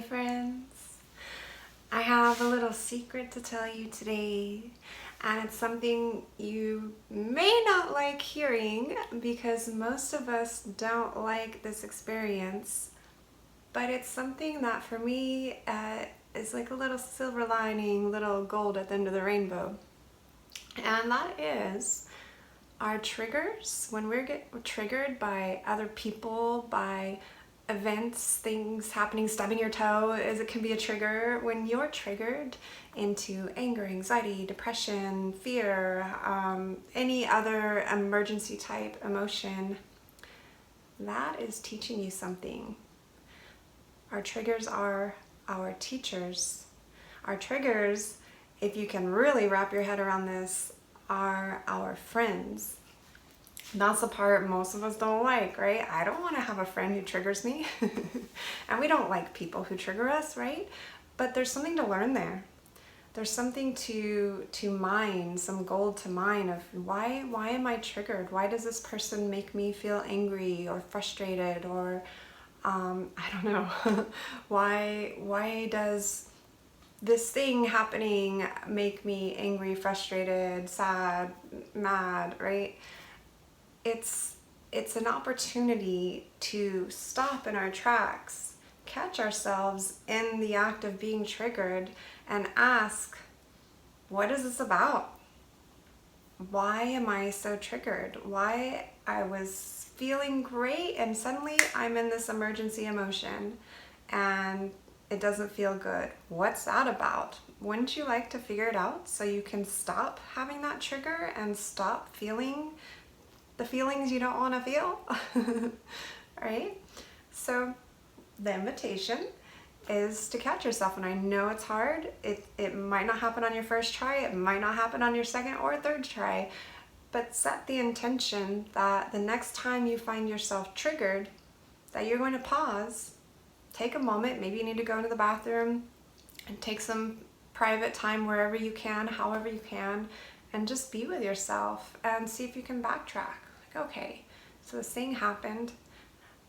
friends. I have a little secret to tell you today, and it's something you may not like hearing because most of us don't like this experience, but it's something that for me is like a little silver lining, little gold at the end of the rainbow. And that is our triggers. When we're triggered by other people, by events, things happening, stubbing your toe, as it can be a trigger. When you're triggered into anger, anxiety, depression, fear, any other emergency type emotion, that is teaching you something. Our triggers are our teachers. Our triggers, if you can really wrap your head around this, are our friends. That's the part most of us don't like, right? I don't want to have a friend who triggers me. And we don't like people who trigger us, right? But there's something to learn there. There's something to mine, some gold to mine of why am I triggered? Why does this person make me feel angry or frustrated or I don't know. Why does this thing happening make me angry, frustrated, sad, mad, right? It's an opportunity to stop in our tracks, catch ourselves in the act of being triggered, and ask, what is this about? Why am I so triggered? Why I was feeling great and suddenly I'm in this emergency emotion and it doesn't feel good. What's that about? Wouldn't you like to figure it out so you can stop having that trigger and stop feeling the feelings you don't want to feel? Right? So the invitation is to catch yourself, and I know it's hard. It might not happen on your first try, it might not happen on your second or third try, but set the intention that the next time you find yourself triggered, that you're going to pause, take a moment. Maybe you need to go into the bathroom and take some private time wherever you can, however you can, and just be with yourself and see if you can backtrack. Like, okay, so this thing happened,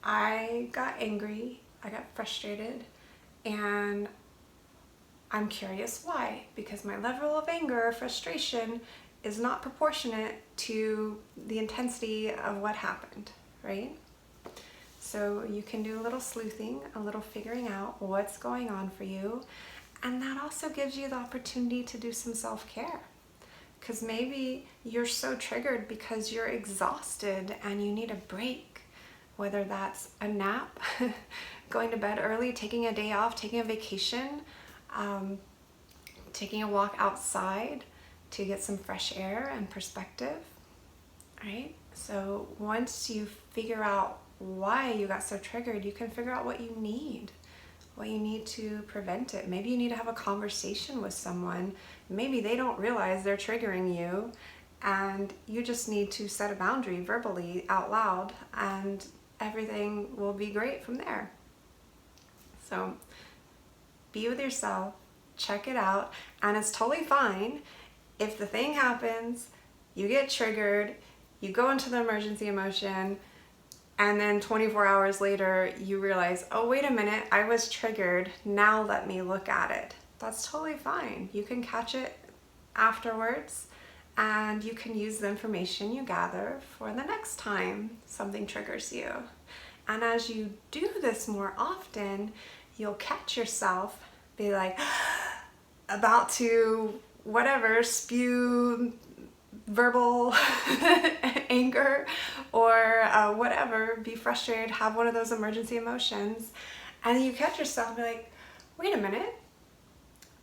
I got angry, I got frustrated, and I'm curious why, because my level of anger or frustration is not proportionate to the intensity of what happened, right? So you can do a little sleuthing, a little figuring out what's going on for you, and that also gives you the opportunity to do some self-care. Because maybe you're so triggered because you're exhausted and you need a break, whether that's a nap, going to bed early, taking a day off, taking a vacation, taking a walk outside to get some fresh air and perspective, right? So once you figure out why you got so triggered, you can figure out what you need to prevent it. Maybe you need to have a conversation with someone. Maybe they don't realize they're triggering you, and you just need to set a boundary verbally out loud, and everything will be great from there. So be with yourself, check it out, and it's totally fine if the thing happens, you get triggered, you go into the emergency emotion, and then 24 hours later, you realize, oh, wait a minute, I was triggered. Now let me look at it. That's totally fine. You can catch it afterwards, and you can use the information you gather for the next time something triggers you. And as you do this more often, you'll catch yourself be like, about to, whatever, spew verbal anger or whatever, be frustrated, have one of those emergency emotions, and you catch yourself and be like, wait a minute,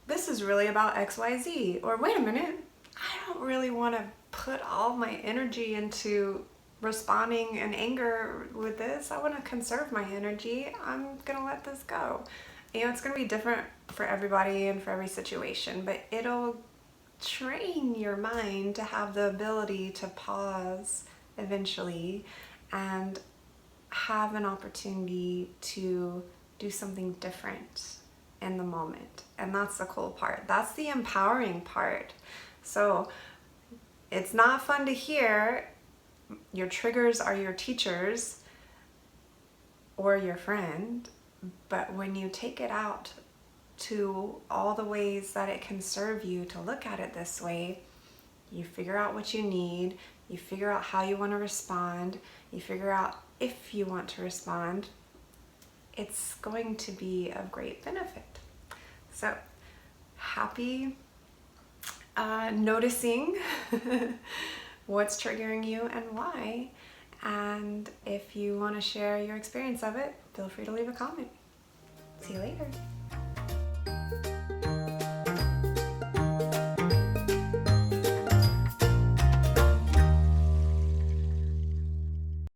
this is really about XYZ, or wait a minute, I don't really want to put all my energy into responding in anger with this. I want to conserve my energy. I'm gonna let this go. You know, it's gonna be different for everybody and for every situation, but it'll train your mind to have the ability to pause eventually and have an opportunity to do something different in the moment. And that's the cool part. That's the empowering part. So it's not fun to hear your triggers are your teachers or your friend. But when you take it out to all the ways that it can serve you to look at it this way, you figure out what you need, you figure out how you want to respond, you figure out if you want to respond, it's going to be of great benefit. So happy noticing what's triggering you and why. And if you want to share your experience of it, feel free to leave a comment. See you later.